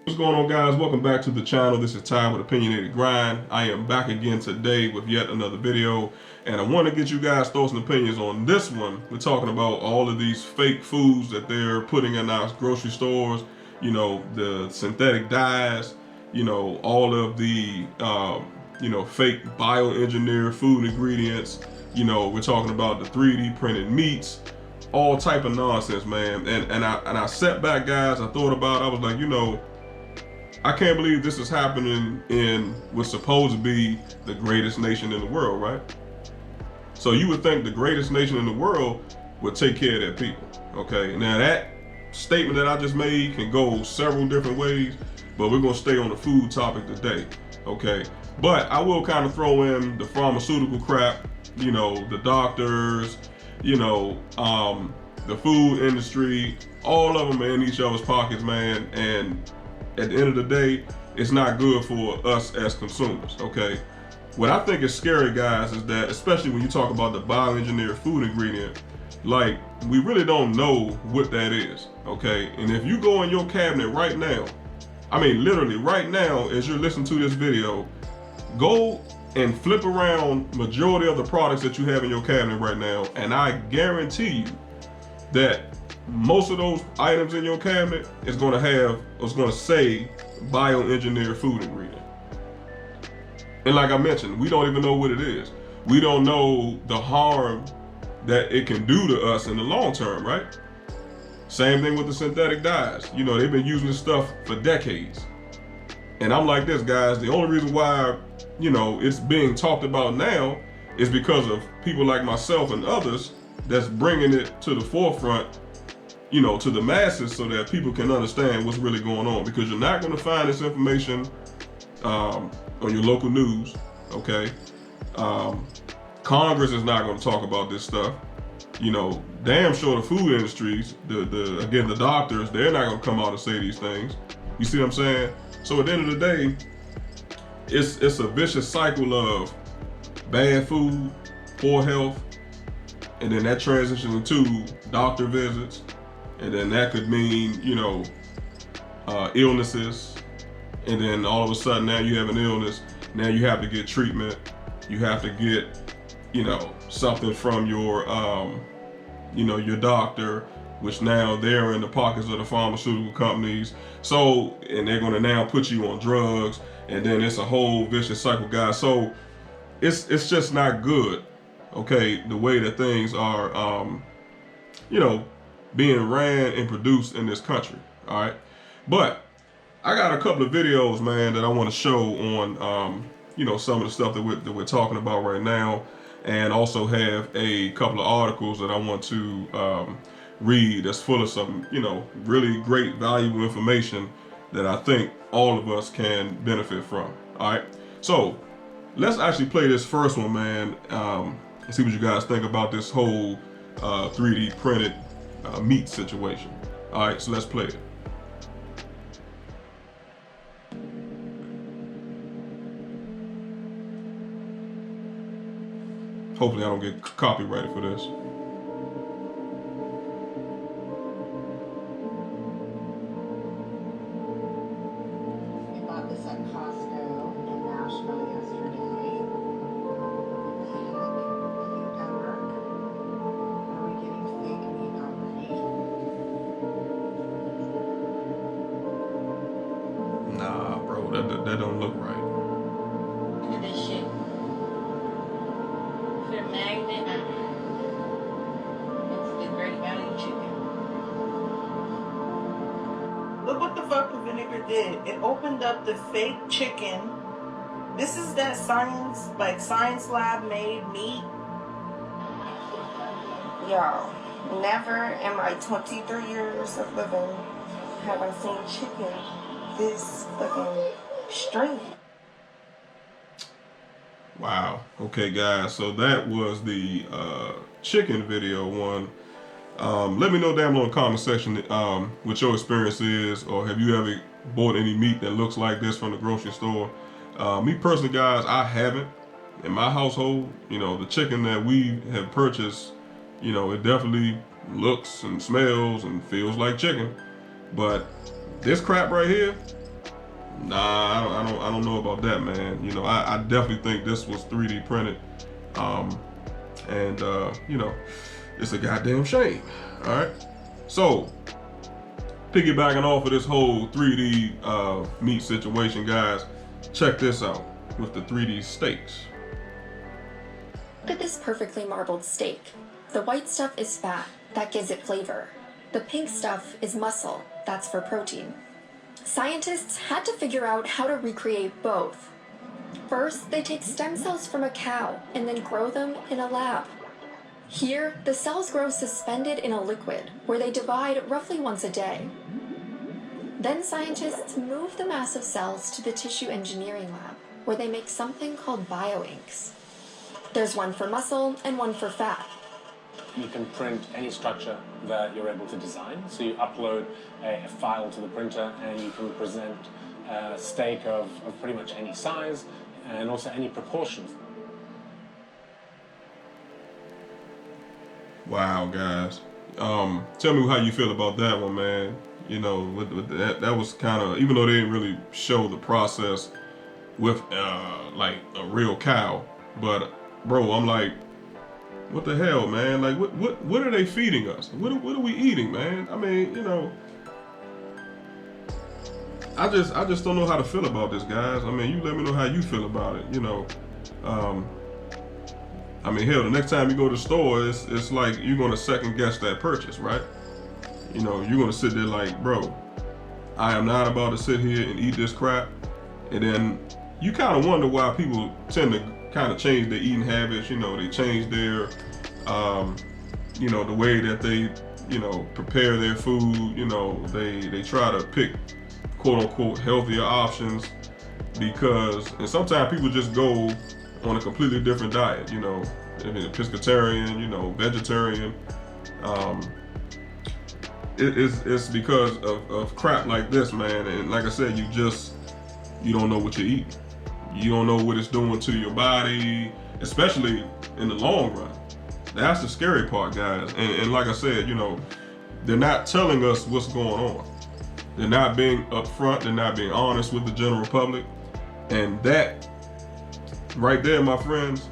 What's going on, guys? Welcome back to the channel. This is Ty with Opinionated Grind. I am back again today with yet another video, and I want to get you guys' thoughts and opinions on this one. We're talking about all of these fake foods that they're putting in our grocery stores, the synthetic dyes, all of the fake bioengineered food ingredients. We're talking about the 3D printed meats, all type of nonsense, man. And I sat back, guys. I thought about it. I was like, I can't believe this is happening in what's supposed to be the greatest nation in the world, right? So you would think the greatest nation in the world would take care of their people, okay? Now that statement that I just made can go several different ways, but we're gonna stay on the food topic today, okay? But I will kind of throw in the pharmaceutical crap, the doctors, the food industry, all of them are in each other's pockets, man, and at the end of the day, it's not good for us as consumers, okay? What I think is scary, guys, is that, especially when you talk about the bioengineered food ingredient, like, we really don't know what that is, okay? And if you go in your cabinet right now, I mean, literally right now, as you're listening to this video, go and flip around majority of the products that you have in your cabinet right now, and I guarantee you that most of those items in your cabinet is going to say bioengineered food ingredient. And like I mentioned, we don't even know what it is. We don't know the harm that it can do to us in the long term, right? Same thing with the synthetic dyes. They've been using this stuff for decades. And I'm like this, guys, the only reason why, it's being talked about now is because of people like myself and others that's bringing it to the forefront, to the masses, so that people can understand what's really going on. Because you're not going to find this information on your local news, okay? Congress is not going to talk about this stuff. Damn sure the food industries, the doctors, they're not going to come out and say these things. You see what I'm saying? So at the end of the day, it's a vicious cycle of bad food, poor health, and then that transitions into doctor visits. And then that could mean, illnesses. And then all of a sudden now you have an illness. Now you have to get treatment. You have to get, something from your doctor, which now they're in the pockets of the pharmaceutical companies. So, and they're going to now put you on drugs. And then it's a whole vicious cycle, guys. So it's just not good, okay, the way that things are, being ran and produced in this country. All right, but I got a couple of videos, man, that I want to show on some of the stuff that we're talking about right now, and also have a couple of articles that I want to read that's full of some really great valuable information that I think all of us can benefit from. All right, so let's actually play this first one, man, and see what you guys think about this whole 3D printed meat situation. All right, so let's play it. Hopefully I don't get copyrighted for this. We bought this at Costco in Nashville yesterday. Are we getting fake meat already? Nah, bro, that don't look right. Look at this shit. For magnet. It's the Great Value chicken. Look what the fuck the vinegar did. It opened up the fake chicken. This is that science lab made meat. Y'all, never in my 23 years of living have I seen chicken this fucking straight. Wow. Okay, guys. So that was the chicken video one. Let me know down below in the comment section what your experience is, or have you ever bought any meat that looks like this from the grocery store? Me personally, guys, I haven't. In my household, the chicken that we have purchased, it definitely looks and smells and feels like chicken. But this crap right here, Nah, I don't know about that, man. You know, I definitely think this was 3D printed, and you know, it's a goddamn shame. All right, so piggybacking off of this whole 3D meat situation, guys, check this out with the 3D steaks. Look at this perfectly marbled steak. The white stuff is fat, that gives it flavor. The pink stuff is muscle, that's for protein. Scientists had to figure out how to recreate both. First, they take stem cells from a cow and then grow them in a lab. Here, the cells grow suspended in a liquid, where they divide roughly once a day. Then scientists move the mass of cells to the tissue engineering lab, where they make something called bioinks. There's one for muscle and one for fat. You can print any structure that you're able to design. So you upload a file to the printer and you can present a steak of pretty much any size and also any proportions. Wow, guys. Tell me how you feel about that one, man. You know, with that was kind of, even though they didn't really show the process with like a real cow, but bro, I'm like, what the hell, man? Like, what are they feeding us? What are we eating, man? I mean, you know, I just don't know how to feel about this, guys. I mean, you let me know how you feel about it. You know, I mean, hell, the next time you go to the store, it's like you're gonna second guess that purchase, right? You know, you're gonna sit there like, bro, I am not about to sit here and eat this crap. And then you kind of wonder why people tend to kind of change their eating habits. You know, they change their, you know, the way that they, you know, prepare their food. You know, they try to pick quote unquote healthier options because, and sometimes people just go on a completely different diet. You know, pescatarian, you know, vegetarian. It's because of crap like this, man. And like I said, you don't know what you're eating. You don't know what it's doing to your body, especially in the long run. That's the scary part, guys. And like I said, you know, they're not telling us what's going on. They're not being upfront. They're not being honest with the general public. And that right there, my friends,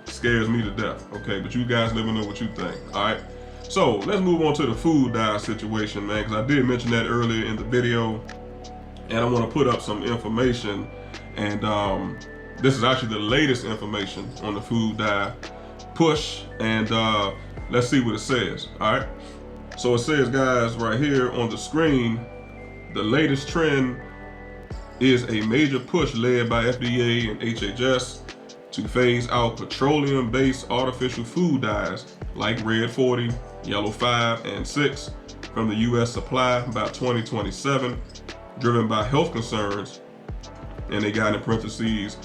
scares me to death. Okay, but you guys let me know what you think. All right. So let's move on to the food dye situation, man, because I did mention that earlier in the video, and I want to put up some information. And this is actually the latest information on the food dye push, and let's see what it says. All right, so it says, guys, right here on the screen, the latest trend is a major push led by FDA and HHS to phase out petroleum-based artificial food dyes like Red 40, Yellow 5, and 6 from the U.S. supply by 2027, driven by health concerns. And they got in parentheses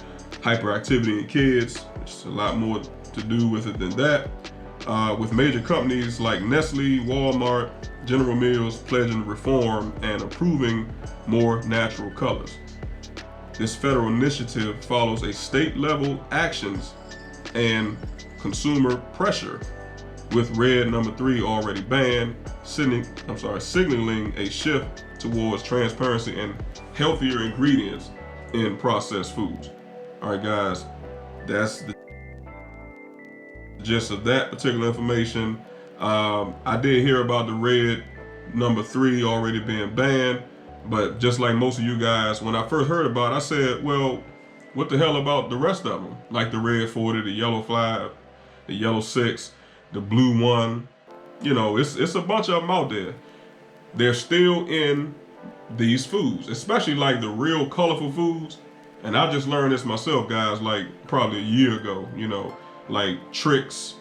hyperactivity in kids, which is a lot more to do with it than that. With major companies like Nestle, Walmart, General Mills pledging reform and approving more natural colors. This federal initiative follows a state-level actions and consumer pressure, with Red No. 3 already banned, signaling a shift towards transparency and healthier ingredients in processed foods. All right, guys, that's the gist of that particular information. I did hear about the Red No. 3 already being banned, but just like most of you guys, when I first heard about it, I said, well, what the hell about the rest of them? Like the Red 40, the Yellow 5, the Yellow 6, the Blue 1. You know, it's a bunch of them out there. They're still in these foods, especially like the real colorful foods. And I just learned this myself, guys, like probably a year ago, you know, like Trix,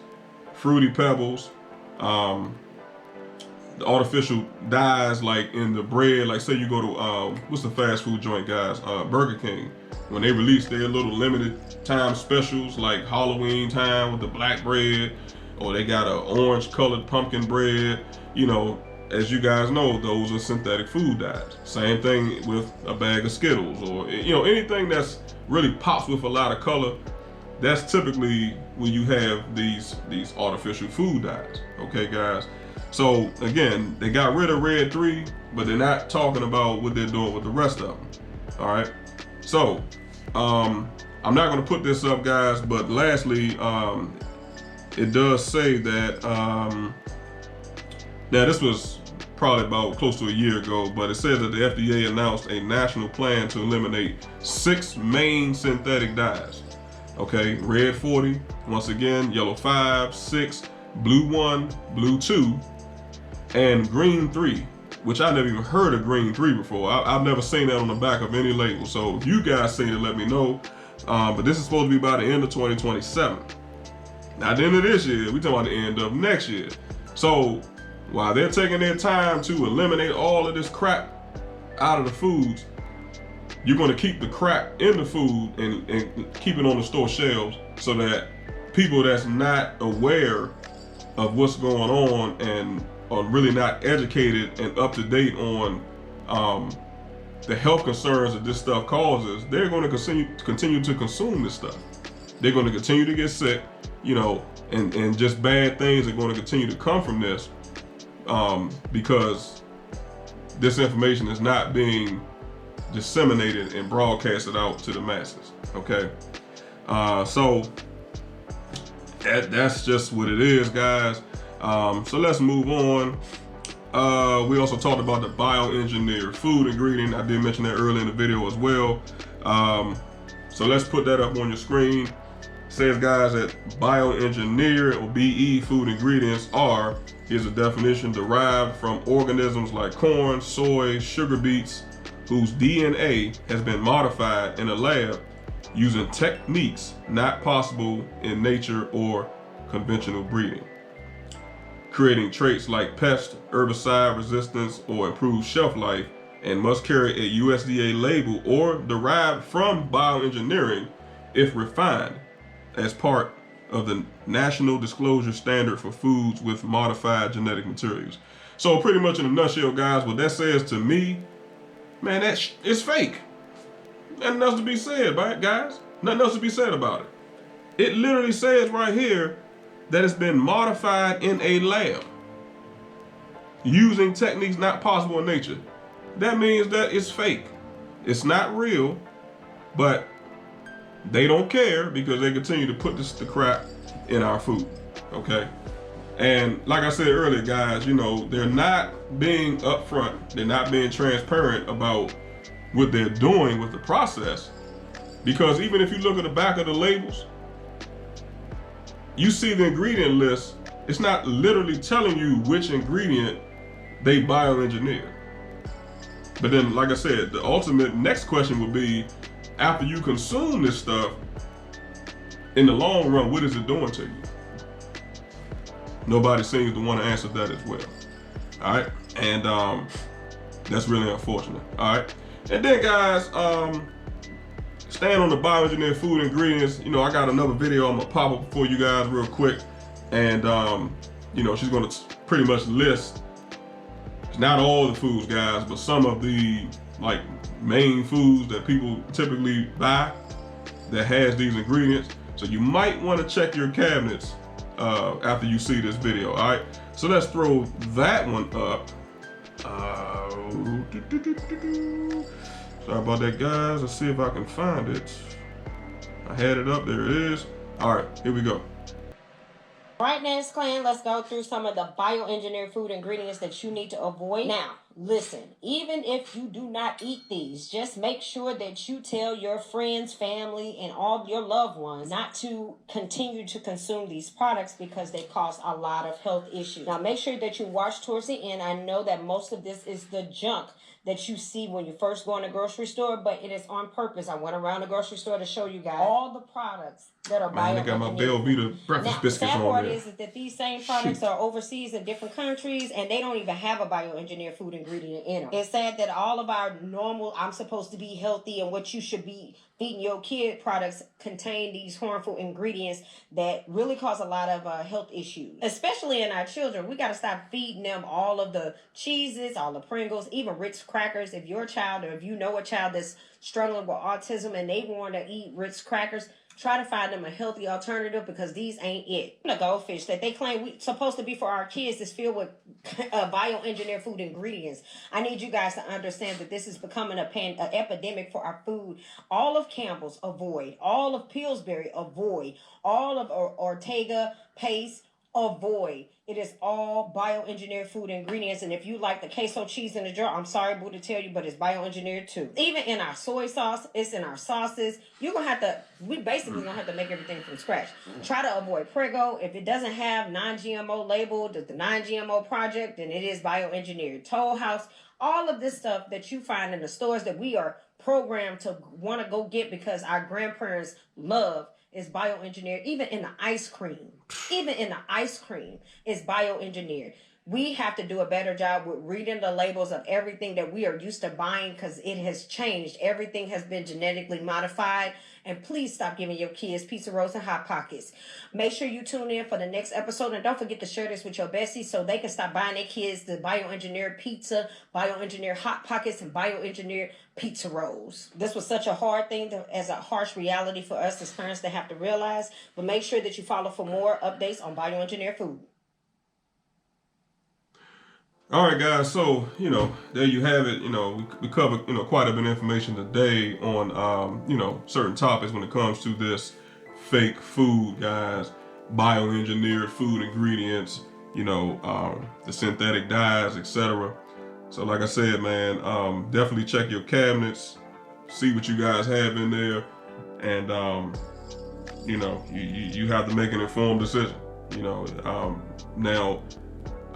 Fruity Pebbles, the artificial dyes like in the bread. Like say you go to, what's the fast food joint, guys? Burger King. When they release their little limited time specials like Halloween time with the black bread, or they got an orange colored pumpkin bread, you know, as you guys know, those are synthetic food dyes. Same thing with a bag of Skittles, or, you know, anything that's really pops with a lot of color. That's typically when you have these artificial food dyes. Okay, guys. So again, they got rid of Red 3, but they're not talking about what they're doing with the rest of them. All right. So, I'm not going to put this up, guys, but lastly, it does say that, now this was probably about close to a year ago, but it says that the FDA announced a national plan to eliminate 6 main synthetic dyes. Okay, red 40, once again, yellow 5, 6, blue 1, blue 2, and green 3, which I never even heard of green 3 before. I've never seen that on the back of any label. So if you guys seen it, let me know. But this is supposed to be by the end of 2027. Not the end of this year, we talking about the end of next year. So while they're taking their time to eliminate all of this crap out of the foods, you're going to keep the crap in the food and keep it on the store shelves so that people that's not aware of what's going on and are really not educated and up to date on the health concerns that this stuff causes, they're going to continue to consume this stuff. They're going to continue to get sick, and just bad things are going to continue to come from this because this information is not being disseminated and broadcasted out to the masses. Okay, so that's just what it is, guys. So let's move on. We also talked about the bioengineered food ingredient. I did mention that earlier in the video as well. So let's put that up on your screen. It says, guys, that bioengineered or BE food ingredients are, here's a definition, derived from organisms like corn, soy, sugar beets, whose DNA has been modified in a lab using techniques not possible in nature or conventional breeding, creating traits like pest, herbicide resistance, or improved shelf life, and must carry a USDA label or derived from bioengineering if refined as part of the National Disclosure Standard for foods with modified genetic materials. So pretty much in a nutshell, guys, what that says to me, man, it's fake. Nothing else to be said, right, guys? Nothing else to be said about it. It literally says right here that it's been modified in a lab using techniques not possible in nature. That means that it's fake. It's not real, but they don't care because they continue to put the crap in our food, okay? And like I said earlier, guys, they're not being upfront. They're not being transparent about what they're doing with the process. Because even if you look at the back of the labels, you see the ingredient list. It's not literally telling you which ingredient they bioengineer. But then, like I said, the ultimate next question would be, after you consume this stuff, in the long run, what is it doing to you? Nobody seems to want to answer that as well. All right, and that's really unfortunate. All right, and then, guys, staying on the bioengineered food ingredients, I got another video I'm gonna pop up for you guys real quick, and she's gonna pretty much list not all the foods, guys, but some of the main foods that people typically buy that has these ingredients. So you might want to check your cabinets after you see this video. All right, so let's throw that one up. Sorry about that, guys. Let's see if I can find it. I had it up. There it is. All right, here we go. Right, Nance Clan, let's go through some of the bioengineered food ingredients that you need to avoid. Now, listen, even if you do not eat these, just make sure that you tell your friends, family, and all your loved ones not to continue to consume these products because they cause a lot of health issues. Now, make sure that you watch towards the end. I know that most of this is the junk that you see when you first go in a grocery store, but it is on purpose. I went around the grocery store to show you guys all the products that are bioengineered. I got my Belvita breakfast biscuits on there. The sad part is that these same products are overseas in different countries, and they don't even have a bioengineered food ingredient in them. It's sad that all of our normal, I'm supposed to be healthy and what you should be feeding your kid products contain these harmful ingredients that really cause a lot of health issues, especially in our children. We got to stop feeding them all of the cheeses, all the Pringles, even Ritz crackers. If your child, or if you know a child that's struggling with autism and they want to eat Ritz crackers, Try to find them a healthy alternative because these ain't it. The goldfish that they claim we supposed to be for our kids is filled with bioengineered food ingredients. I need you guys to understand that this is becoming an epidemic for our food. All of Campbell's, avoid. All of Pillsbury, avoid. All of Ortega, Pace, avoid. It is all bioengineered food ingredients, and if you like the queso cheese in the jar, I'm sorry, boo, to tell you, but it's bioengineered too. Even in our soy sauce, it's in our sauces. You're gonna have to. We basically gonna have to make everything from scratch. Try to avoid Prego. If it doesn't have non-GMO labeled, the non-GMO project, then it is bioengineered. Toll House, all of this stuff that you find in the stores that we are programmed to want to go get because our grandparents love is bioengineered. Even in the ice cream is bioengineered. We have to do a better job with reading the labels of everything that we are used to buying because it has changed. Everything has been genetically modified. And please stop giving your kids pizza rolls and Hot Pockets. Make sure you tune in for the next episode. And don't forget to share this with your besties so they can stop buying their kids the bioengineered pizza, bioengineered Hot Pockets, and bioengineered pizza rolls. This was such a hard thing as a harsh reality for us as parents to have to realize. But make sure that you follow for more updates on bioengineered food. All right, guys. So, there you have it. We covered, quite a bit of information today on, certain topics when it comes to this fake food, guys, bioengineered food ingredients, the synthetic dyes, etc. So, like I said, man, definitely check your cabinets, see what you guys have in there, and, you have to make an informed decision. Now,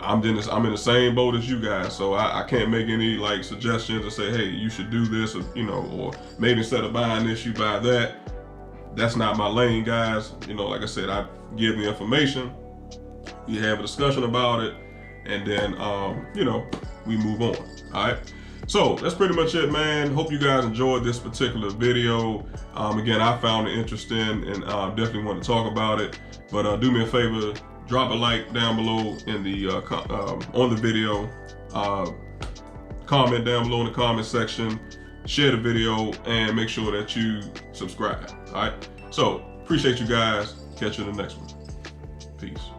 I'm in the same boat as you guys, so I can't make any suggestions or say, hey, you should do this, or or maybe instead of buying this, you buy that. That's not my lane, guys. Like I said, I give the information, we have a discussion about it, and then we move on. All right. So that's pretty much it, man. Hope you guys enjoyed this particular video. Again, I found it interesting and definitely want to talk about it. But do me a favor. Drop a like down below in the on the video. Comment down below in the comment section. Share the video and make sure that you subscribe. All right. So appreciate you guys. Catch you in the next one. Peace.